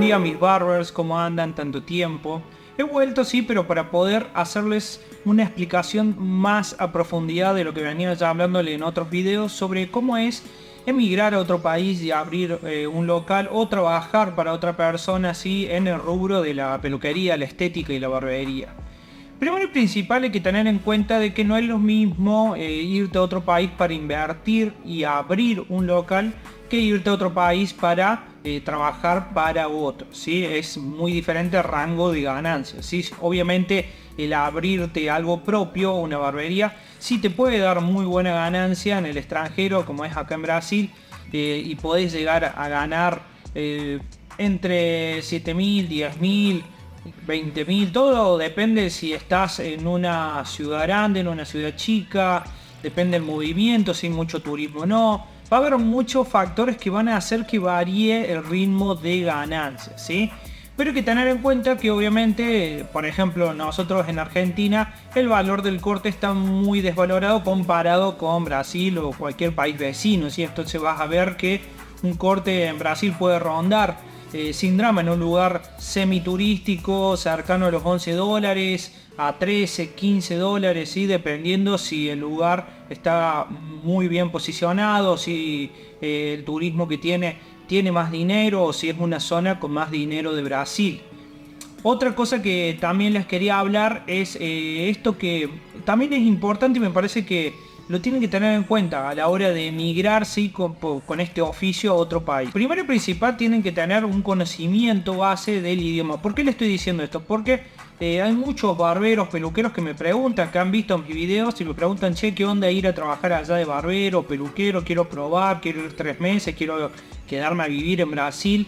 día mis barbers, ¿cómo andan? Tanto tiempo. He vuelto, sí, pero para poder hacerles una explicación más a profundidad de lo que venía ya hablándole en otros videos sobre cómo es emigrar a otro país y abrir un local o trabajar para otra persona así en el rubro de la peluquería, la estética y la barbería. Primero y principal hay que tener en cuenta de que no es lo mismo irte a otro país para invertir y abrir un local que irte a otro país para trabajar para otro, ¿sí? Es muy diferente el rango de ganancias, ¿sí? Obviamente el abrirte algo propio, una barbería, sí te puede dar muy buena ganancia en el extranjero, como es acá en Brasil, y podés llegar a ganar entre 7.000, 10.000, 20.000, todo depende si estás en una ciudad grande, en una ciudad chica, depende del movimiento, si hay mucho turismo o no. Va a haber muchos factores que van a hacer que varíe el ritmo de ganancias, ¿sí? Pero hay que tener en cuenta que obviamente, por ejemplo, nosotros en Argentina, el valor del corte está muy desvalorado comparado con Brasil o cualquier país vecino, ¿sí? Entonces vas a ver que un corte en Brasil puede rondar sin drama en un lugar semiturístico cercano a los $11 a 13, 15 dólares, ¿sí? Dependiendo si el lugar está muy bien posicionado, si el turismo que tiene más dinero o si es una zona con más dinero de Brasil. Otra cosa que también les quería hablar es esto que también es importante y me parece que lo tienen que tener en cuenta a la hora de emigrar, ¿sí? con este oficio a otro país. Primero y principal tienen que tener un conocimiento base del idioma. ¿Por qué le estoy diciendo esto? Porque hay muchos barberos, peluqueros que me preguntan, que han visto mis videos y me preguntan, che, ¿qué onda ir a trabajar allá de barbero, peluquero? Quiero probar, quiero ir 3 meses, quiero quedarme a vivir en Brasil.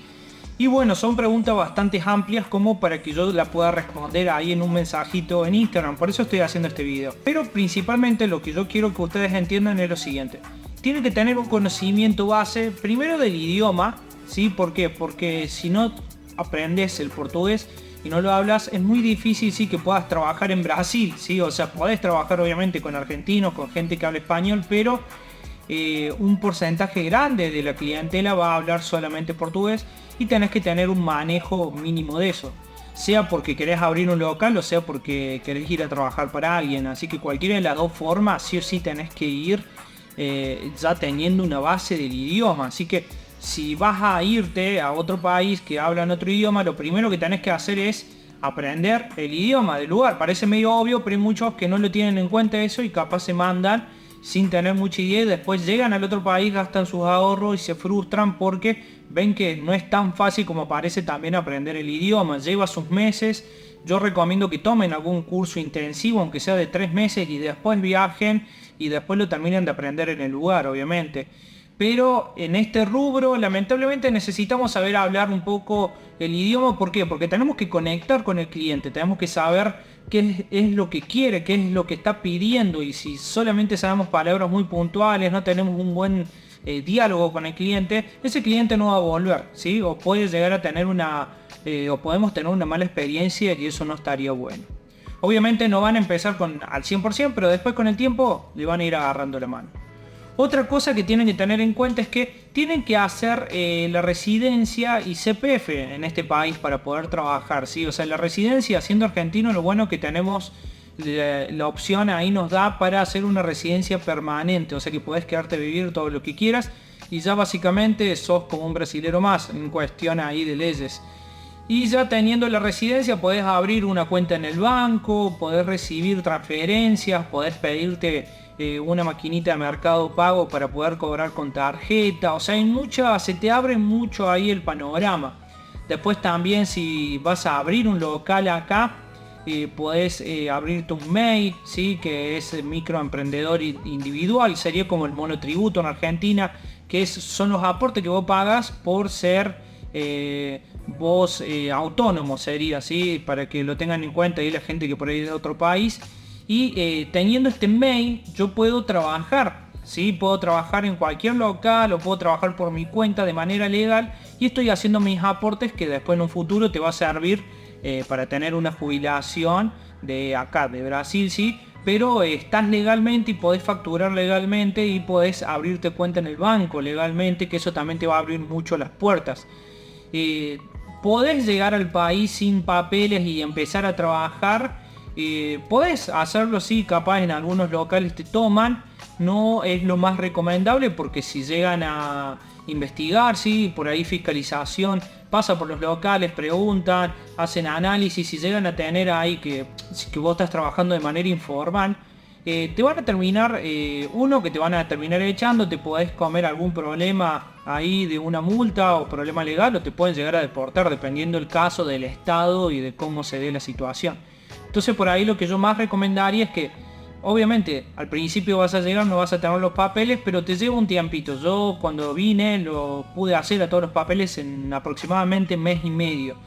Y bueno, son preguntas bastante amplias como para que yo la pueda responder ahí en un mensajito en Instagram. Por eso estoy haciendo este video. Pero principalmente lo que yo quiero que ustedes entiendan es lo siguiente. Tienen que tener un conocimiento base, primero del idioma, ¿sí? ¿Por qué? Porque si no aprendes el portugués y no lo hablas, es muy difícil, sí, que puedas trabajar en Brasil, ¿sí? O sea, podés trabajar obviamente con argentinos, con gente que habla español, pero un porcentaje grande de la clientela va a hablar solamente portugués y tenés que tener un manejo mínimo de eso, sea porque querés abrir un local o sea porque querés ir a trabajar para alguien. Así que cualquiera de las dos formas sí o sí tenés que ir ya teniendo una base del idioma. Así que si vas a irte a otro país que habla en otro idioma, lo primero que tenés que hacer es aprender el idioma del lugar. Parece medio obvio, pero hay muchos que no lo tienen en cuenta eso y capaz se mandan sin tener mucha idea y después llegan al otro país, gastan sus ahorros y se frustran porque ven que no es tan fácil como parece también aprender el idioma. Lleva sus meses. Yo recomiendo que tomen algún curso intensivo, aunque sea de 3 meses, y después viajen y después lo terminen de aprender en el lugar, obviamente. Pero en este rubro lamentablemente necesitamos saber hablar un poco el idioma. ¿Por qué? Porque tenemos que conectar con el cliente, tenemos que saber qué es lo que quiere, qué es lo que está pidiendo, y si solamente sabemos palabras muy puntuales, no tenemos un buen diálogo con el cliente, ese cliente no va a volver, ¿sí? O puede llegar a tener o podemos tener una mala experiencia y eso no estaría bueno. Obviamente no van a empezar al 100%, pero después con el tiempo le van a ir agarrando la mano. Otra cosa que tienen que tener en cuenta es que tienen que hacer la residencia y CPF en este país para poder trabajar, ¿sí? O sea, la residencia, siendo argentino, lo bueno que tenemos, la opción ahí nos da para hacer una residencia permanente, o sea que podés quedarte a vivir todo lo que quieras y ya básicamente sos como un brasilero más en cuestión ahí de leyes. Y ya teniendo la residencia podés abrir una cuenta en el banco, podés recibir transferencias, podés pedirte una maquinita de Mercado Pago para poder cobrar con tarjeta. O sea, se te abre mucho ahí el panorama. Después también si vas a abrir un local acá, podés abrirte un MEI, ¿sí? Que es microemprendedor individual, sería como el monotributo en Argentina, que son los aportes que vos pagas por ser vos autónomo, sería así, para que lo tengan en cuenta ahí la gente que por ahí es de otro país. Y teniendo este mail yo puedo trabajar, ¿sí? Puedo trabajar en cualquier local o puedo trabajar por mi cuenta de manera legal y estoy haciendo mis aportes que después en un futuro te va a servir para tener una jubilación de acá, de Brasil, ¿sí? Pero estás legalmente y podés facturar legalmente y podés abrirte cuenta en el banco legalmente, que eso también te va a abrir mucho las puertas. podés llegar al país sin papeles y empezar a trabajar. Podés hacerlo, sí, capaz en algunos locales te toman. No es lo más recomendable porque si llegan a investigar, sí, por ahí fiscalización, pasa por los locales, preguntan, hacen análisis y llegan a tener ahí que vos estás trabajando de manera informal, te van a terminar, uno, que te van a terminar echando, te podés comer algún problema ahí de una multa o problema legal, o te pueden llegar a deportar dependiendo el caso del estado y de cómo se dé la situación. Entonces por ahí lo que yo más recomendaría es que obviamente al principio vas a llegar, no vas a tener los papeles, pero te lleva un tiempito. Yo cuando vine lo pude hacer a todos los papeles en aproximadamente mes y medio.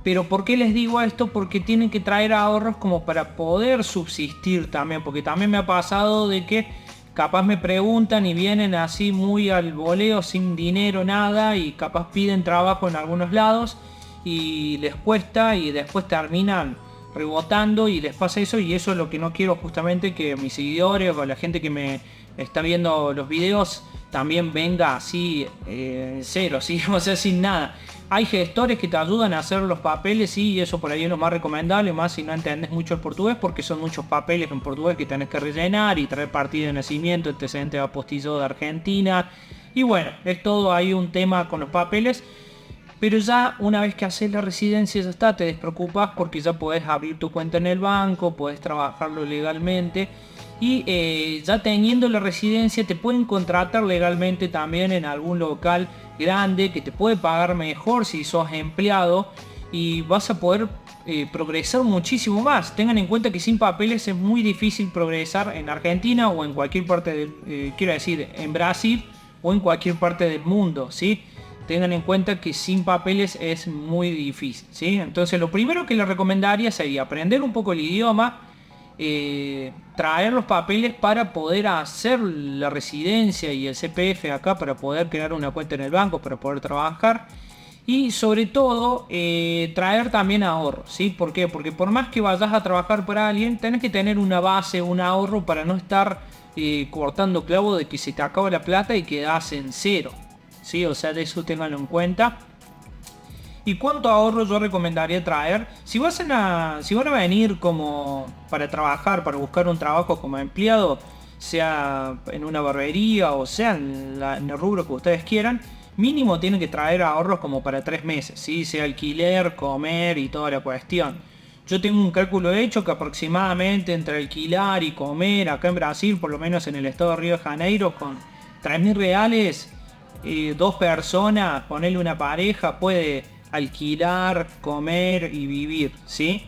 Pero ¿por qué les digo esto? Porque tienen que traer ahorros como para poder subsistir también. Porque también me ha pasado de que capaz me preguntan y vienen así muy al voleo, sin dinero, nada, y capaz piden trabajo en algunos lados y les cuesta y después terminan rebotando y les pasa eso, y eso es lo que no quiero, justamente que mis seguidores o la gente que me está viendo los videos también venga así cero, ¿sí? O sea, sin nada. Hay gestores que te ayudan a hacer los papeles, sí, y eso por ahí es lo más recomendable, más si no entendés mucho el portugués, porque son muchos papeles en portugués que tenés que rellenar y traer partida de nacimiento, antecedente de apostillado de Argentina, y bueno, es todo ahí un tema con los papeles. Pero ya una vez que haces la residencia ya está, te despreocupas porque ya podés abrir tu cuenta en el banco, podés trabajarlo legalmente y ya teniendo la residencia te pueden contratar legalmente también en algún local grande que te puede pagar mejor si sos empleado y vas a poder progresar muchísimo más. Tengan en cuenta que sin papeles es muy difícil progresar en Argentina o en cualquier parte del, quiero decir, en Brasil o en cualquier parte del mundo, ¿sí? Tengan en cuenta que sin papeles es muy difícil, ¿sí? Entonces lo primero que les recomendaría sería aprender un poco el idioma, traer los papeles para poder hacer la residencia y el CPF acá, para poder crear una cuenta en el banco, para poder trabajar. Y sobre todo traer también ahorro, ¿sí? ¿Por qué? Porque por más que vayas a trabajar para alguien, tenés que tener una base, un ahorro para no estar cortando clavo de que se te acaba la plata y quedás en cero. ¿Sí? O sea, de eso tenganlo en cuenta. ¿Y cuánto ahorro yo recomendaría traer? Si van a venir como para trabajar, para buscar un trabajo como empleado, sea en una barbería o sea en el rubro que ustedes quieran, mínimo tienen que traer ahorros como para 3 meses, ¿sí? Sea alquiler, comer y toda la cuestión. Yo tengo un cálculo hecho que aproximadamente entre alquilar y comer acá en Brasil, por lo menos en el estado de Río de Janeiro, con 3.000 reales, 2 personas, ponerle una pareja, puede alquilar, comer y vivir, ¿sí?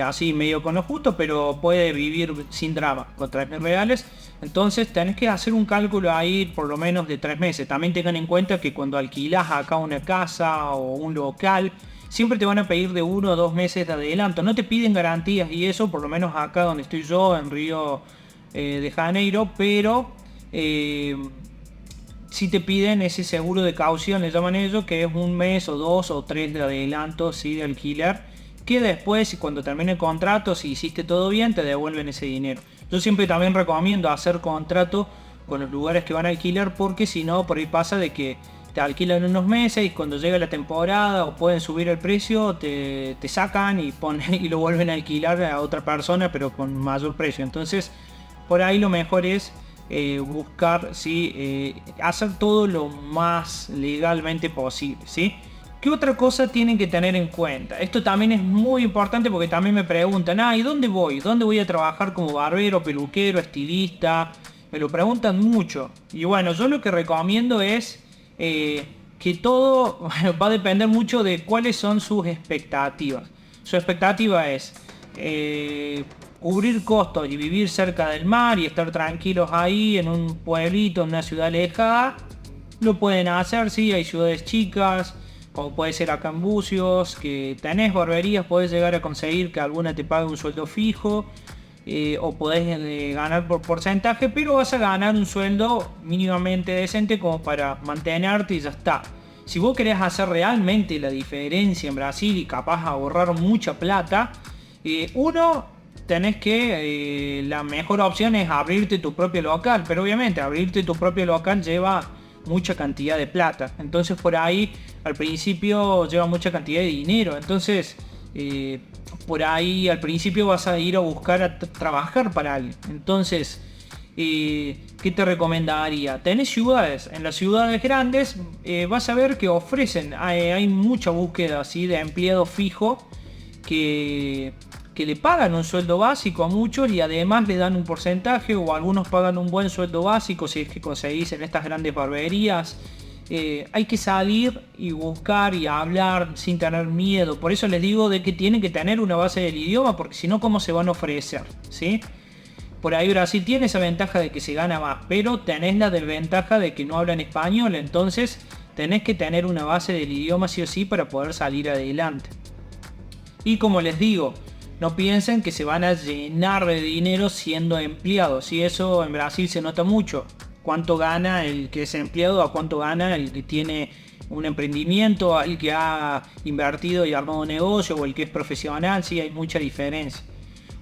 Así medio con lo justo, pero puede vivir sin drama con 3.000 reales. Entonces tenés que hacer un cálculo ahí por lo menos de 3 meses. También tengan en cuenta que cuando alquilas acá una casa o un local, siempre te van a pedir de 1 o 2 meses de adelanto. No te piden garantías y eso, por lo menos acá donde estoy yo, en Río de Janeiro, pero si te piden ese seguro de caución, le llaman ellos, que es 1 mes o 2 o 3 de adelanto, ¿sí? De alquiler, que después cuando termine el contrato, si hiciste todo bien, te devuelven ese dinero. Yo siempre también recomiendo hacer contrato con los lugares que van a alquilar, porque si no, por ahí pasa de que te alquilan unos meses y cuando llega la temporada o pueden subir el precio, te sacan y y lo vuelven a alquilar a otra persona, pero con mayor precio. Entonces por ahí lo mejor es buscar, ¿sí? Hacer todo lo más legalmente posible, ¿sí? ¿Qué otra cosa tienen que tener en cuenta? Esto también es muy importante porque también me preguntan, ¿y dónde voy? ¿Dónde voy a trabajar como barbero, peluquero, estilista? Me lo preguntan mucho. Y bueno, yo lo que recomiendo es que todo va a depender mucho de cuáles son sus expectativas. Su expectativa es cubrir costos y vivir cerca del mar y estar tranquilos ahí en un pueblito, en una ciudad lejana. Lo pueden hacer, sí, hay ciudades chicas, como puede ser acá en Bucios, que tenés barberías, podés llegar a conseguir que alguna te pague un sueldo fijo, o podés ganar por porcentaje, pero vas a ganar un sueldo mínimamente decente como para mantenerte y ya está. Si vos querés hacer realmente la diferencia en Brasil y capaz ahorrar mucha plata, tenés que, la mejor opción es abrirte tu propio local, pero obviamente abrirte tu propio local lleva mucha cantidad de plata. Entonces por ahí al principio lleva mucha cantidad de dinero. Entonces por ahí al principio vas a ir a buscar a trabajar para alguien. Entonces, ¿qué te recomendaría? Tenés ciudades. En las ciudades grandes vas a ver que ofrecen, hay mucha búsqueda así de empleado fijo que le pagan un sueldo básico a muchos y además le dan un porcentaje, o algunos pagan un buen sueldo básico si es que conseguís en estas grandes barberías. Hay que salir y buscar y hablar sin tener miedo. Por eso les digo de que tienen que tener una base del idioma, porque si no, ¿cómo se van a ofrecer? ¿Sí? Por ahí Brasil tiene esa ventaja de que se gana más, pero tenés la desventaja de que no hablan español. Entonces tenés que tener una base del idioma sí o sí para poder salir adelante. Y como les digo, no piensen que se van a llenar de dinero siendo empleados. Y eso en Brasil se nota mucho. Cuánto gana el que es empleado a cuánto gana el que tiene un emprendimiento, el que ha invertido y armado un negocio, o el que es profesional. Sí, hay mucha diferencia.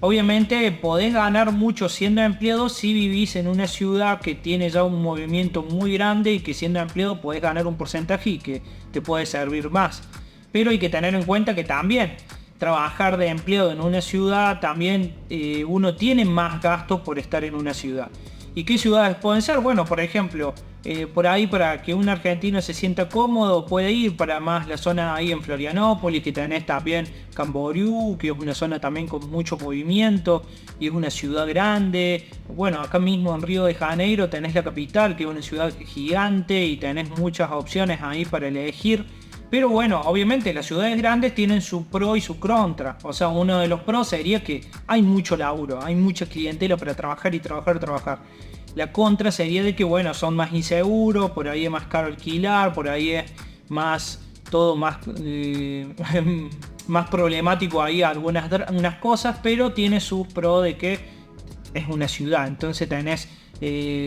Obviamente podés ganar mucho siendo empleado si vivís en una ciudad que tiene ya un movimiento muy grande, y que siendo empleado podés ganar un porcentaje y que te puede servir más. Pero hay que tener en cuenta que también trabajar de empleado en una ciudad, también uno tiene más gastos por estar en una ciudad. ¿Y qué ciudades pueden ser? Bueno, por ejemplo, por ahí para que un argentino se sienta cómodo puede ir para más la zona ahí en Florianópolis, que tenés también Camboriú, que es una zona también con mucho movimiento y es una ciudad grande. Bueno, acá mismo en Río de Janeiro tenés la capital, que es una ciudad gigante y tenés muchas opciones ahí para elegir. Pero bueno, obviamente las ciudades grandes tienen su pro y su contra. O sea, uno de los pros sería que hay mucho laburo, hay mucha clientela para trabajar y trabajar y trabajar. La contra sería de que, bueno, son más inseguros, por ahí es más caro alquilar, por ahí es más, todo más, más problemático ahí algunas cosas, pero tiene su pro de que es una ciudad. Entonces tenés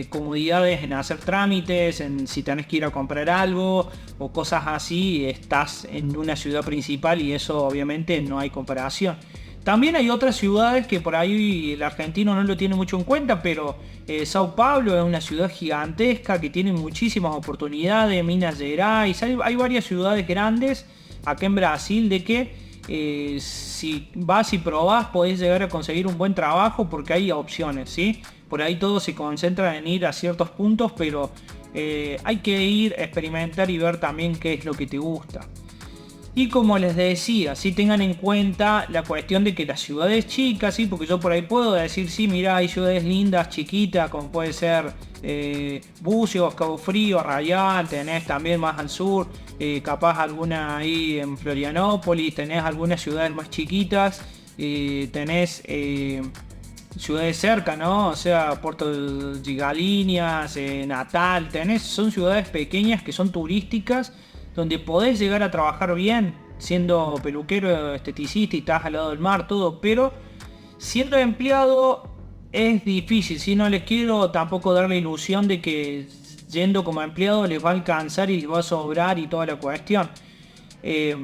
comodidades en hacer trámites, en si tenés que ir a comprar algo o cosas así, estás en una ciudad principal y eso obviamente no hay comparación. También hay otras ciudades que por ahí el argentino no lo tiene mucho en cuenta, pero Sao Paulo es una ciudad gigantesca que tiene muchísimas oportunidades, Minas Gerais, hay varias ciudades grandes acá en Brasil de que si vas y probás podés llegar a conseguir un buen trabajo porque hay opciones, ¿sí? Por ahí todo se concentra en ir a ciertos puntos, pero hay que ir, experimentar y ver también qué es lo que te gusta. Y como les decía, sí tengan en cuenta la cuestión de que las ciudades chicas, ¿sí? Porque yo por ahí puedo decir, sí, mira, hay ciudades lindas, chiquitas, como puede ser Bucios, Cabo Frío, Arrayán, tenés también más al sur, capaz alguna ahí en Florianópolis, tenés algunas ciudades más chiquitas, tenés ciudades cerca, ¿no? O sea, Puerto de Galinhas, Natal, son ciudades pequeñas que son turísticas, donde podés llegar a trabajar bien, siendo peluquero, esteticista y estás al lado del mar, todo, pero siendo empleado es difícil. Si no les quiero tampoco dar la ilusión de que yendo como empleado les va a alcanzar y les va a sobrar y toda la cuestión. He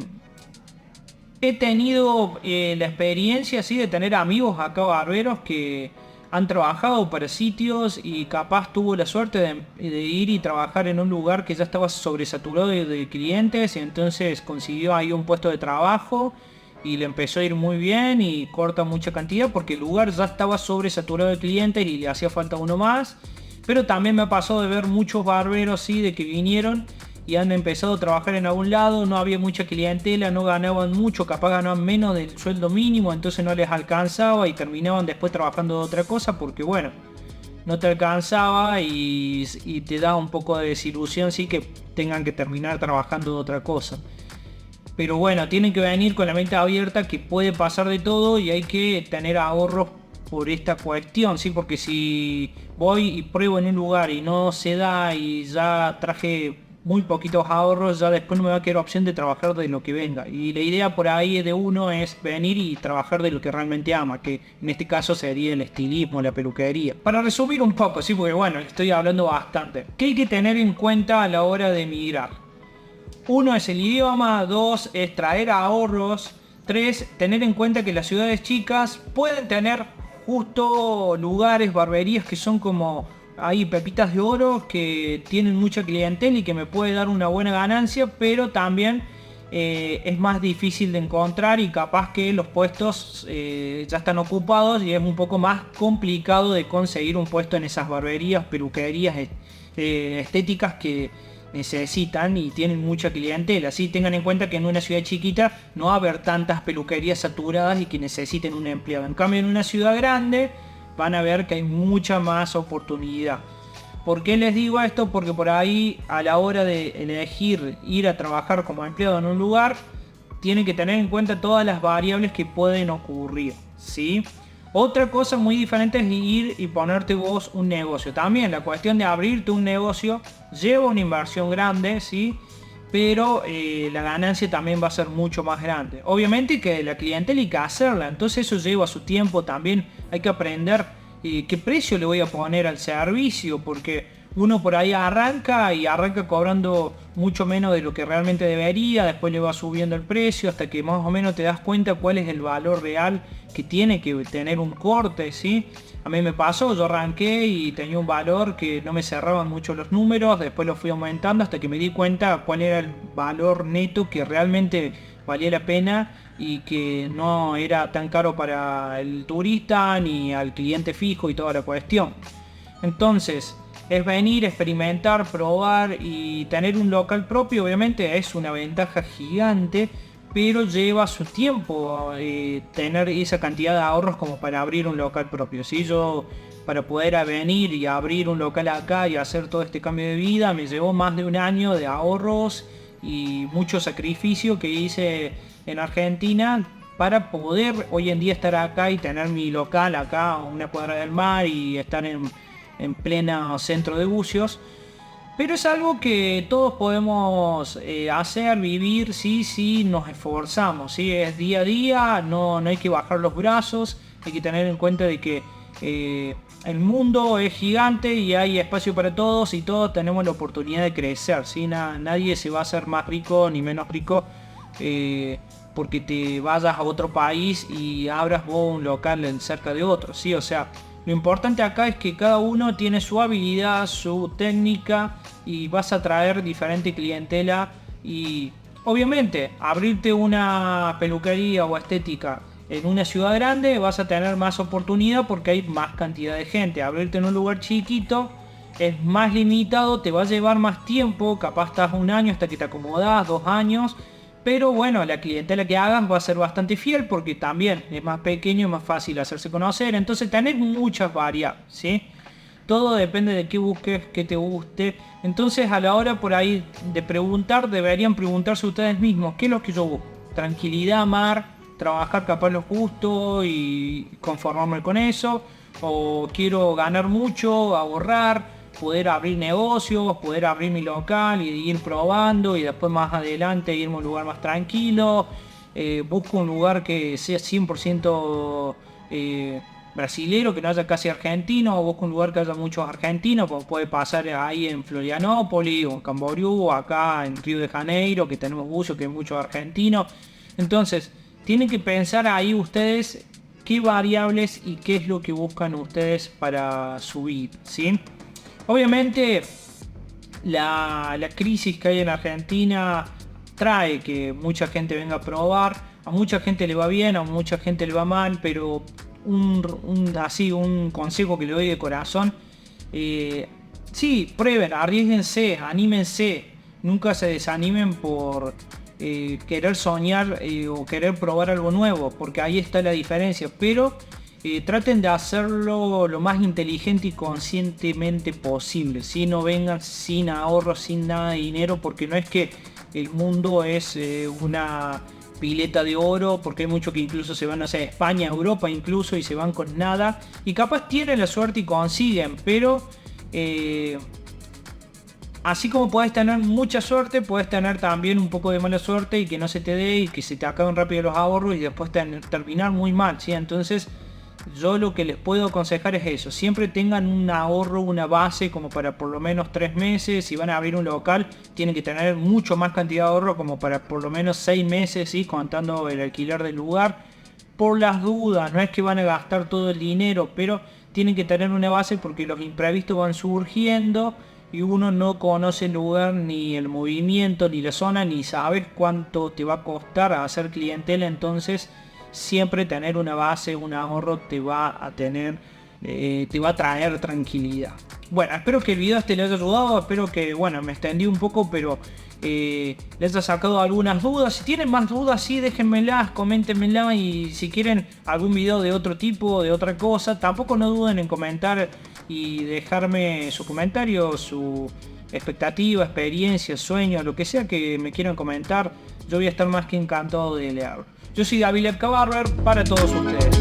tenido la experiencia así de tener amigos acá barberos que han trabajado para sitios y capaz tuvo la suerte de ir y trabajar en un lugar que ya estaba sobresaturado de clientes, y entonces consiguió ahí un puesto de trabajo y le empezó a ir muy bien y corta mucha cantidad porque el lugar ya estaba sobresaturado de clientes y le hacía falta uno más. Pero también me ha pasado de ver muchos barberos sí, de que vinieron y han empezado a trabajar en algún lado, no había mucha clientela, no ganaban mucho, capaz ganaban menos del sueldo mínimo, entonces no les alcanzaba y terminaban después trabajando de otra cosa porque bueno, no te alcanzaba y te da un poco de desilusión, sí, que tengan que terminar trabajando de otra cosa. Pero bueno, tienen que venir con la mente abierta que puede pasar de todo y hay que tener ahorros por esta cuestión, sí, porque si voy y pruebo en un lugar y no se da y ya traje muy poquitos ahorros, ya después no me va a quedar opción de trabajar de lo que venga. Y la idea por ahí de uno es venir y trabajar de lo que realmente ama, que en este caso sería el estilismo, la peluquería. Para resumir un poco, sí, porque bueno, estoy hablando bastante. ¿Qué hay que tener en cuenta a la hora de emigrar? 1 es el idioma, 2 es traer ahorros, 3 tener en cuenta que las ciudades chicas pueden tener justo lugares, barberías que son como hay pepitas de oro que tienen mucha clientela y que me puede dar una buena ganancia, pero también es más difícil de encontrar y capaz que los puestos ya están ocupados y es un poco más complicado de conseguir un puesto en esas barberías, peluquerías estéticas que necesitan y tienen mucha clientela. Así tengan en cuenta que en una ciudad chiquita no va a haber tantas peluquerías saturadas y que necesiten un empleado. En cambio, en una ciudad grande van a ver que hay mucha más oportunidad. ¿Por qué les digo esto? Porque por ahí, a la hora de elegir ir a trabajar como empleado en un lugar, tienen que tener en cuenta todas las variables que pueden ocurrir, ¿sí? Otra cosa muy diferente es ir y ponerte vos un negocio. También la cuestión de abrirte un negocio lleva una inversión grande, ¿sí? Pero la ganancia también va a ser mucho más grande. Obviamente que la clientela hay que hacerla, entonces eso lleva su tiempo también. Hay que aprender qué precio le voy a poner al servicio, porque uno por ahí arranca cobrando mucho menos de lo que realmente debería, después le va subiendo el precio hasta que más o menos te das cuenta cuál es el valor real que tiene que tener un corte, ¿sí? A mí me pasó, yo arranqué y tenía un valor que no me cerraban mucho los números, después lo fui aumentando hasta que me di cuenta cuál era el valor neto que realmente valía la pena y que no era tan caro para el turista ni al cliente fijo y toda la cuestión. Entonces, es venir, experimentar, probar y tener un local propio. Obviamente es una ventaja gigante, pero lleva su tiempo tener esa cantidad de ahorros como para abrir un local propio. Si yo, para poder venir y abrir un local acá y hacer todo este cambio de vida, me llevó más de un año de ahorros y mucho sacrificio que hice en Argentina para poder hoy en día estar acá y tener mi local acá a una cuadra del mar y estar en pleno centro de Bucios. Pero es algo que todos podemos hacer, vivir, sí, nos esforzamos, ¿sí? Es día a día, no hay que bajar los brazos, hay que tener en cuenta de que el mundo es gigante y hay espacio para todos y todos tenemos la oportunidad de crecer, ¿sí? Nadie se va a hacer más rico ni menos rico porque te vayas a otro país y abras vos un local cerca de otro, ¿sí? O sea, lo importante acá es que cada uno tiene su habilidad, su técnica y vas a traer diferente clientela y obviamente abrirte una peluquería o estética en una ciudad grande vas a tener más oportunidad porque hay más cantidad de gente. Abrirte en un lugar chiquito es más limitado, te va a llevar más tiempo, capaz estás un año hasta que te acomodás, 2 años. Pero bueno, la clientela que hagas va a ser bastante fiel porque también es más pequeño y más fácil hacerse conocer. Entonces tenés muchas variables, ¿sí? Todo depende de qué busques, qué te guste. Entonces a la hora por ahí de preguntar, deberían preguntarse ustedes mismos, ¿qué es lo que yo busco? Tranquilidad, mar, trabajar capaz lo justo y conformarme con eso. O quiero ganar mucho, ahorrar, poder abrir negocios, poder abrir mi local y ir probando y después más adelante irme a un lugar más tranquilo. Busco un lugar que sea 100% brasilero, que no haya casi argentino, o busco un lugar que haya muchos argentinos, como puede pasar ahí en Florianópolis o en Camboriú, o acá en Río de Janeiro, que tenemos Bucios, que hay muchos argentinos. Entonces, tienen que pensar ahí ustedes qué variables y qué es lo que buscan ustedes para subir, ¿sí? Obviamente la crisis que hay en Argentina trae que mucha gente venga a probar, a mucha gente le va bien, a mucha gente le va mal, pero un consejo que le doy de corazón, sí, prueben, arriesguense, anímense, nunca se desanimen por querer soñar o querer probar algo nuevo, porque ahí está la diferencia, pero traten de hacerlo lo más inteligente y conscientemente posible, si no vengan sin ahorro, sin nada de dinero, porque no es que el mundo es una pileta de oro, porque hay muchos que incluso se van hacia España, Europa incluso, y se van con nada, y capaz tienen la suerte y consiguen, pero así como puedes tener mucha suerte, puedes tener también un poco de mala suerte y que no se te dé y que se te acaben rápido los ahorros y después terminar muy mal, ¿sí? Entonces yo lo que les puedo aconsejar es eso, siempre tengan un ahorro, una base como para por lo menos 3 meses, si van a abrir un local tienen que tener mucho más cantidad de ahorro como para por lo menos 6 meses, ¿sí? Contando el alquiler del lugar, por las dudas, no es que van a gastar todo el dinero, pero tienen que tener una base porque los imprevistos van surgiendo y uno no conoce el lugar, ni el movimiento, ni la zona, ni sabes cuánto te va a costar hacer clientela. Entonces siempre tener una base, un ahorro te va a traer tranquilidad. Bueno, espero que el video les haya ayudado, espero que, bueno, me extendí un poco, pero les haya sacado algunas dudas. Si tienen más dudas, sí, déjenmelas, coméntenmelas, y si quieren algún video de otro tipo, de otra cosa, tampoco no duden en comentar y dejarme su comentario, su expectativa, experiencia, sueño, lo que sea que me quieran comentar. Yo voy a estar más que encantado de leerlo. Yo soy David Lepka Barber para todos ustedes.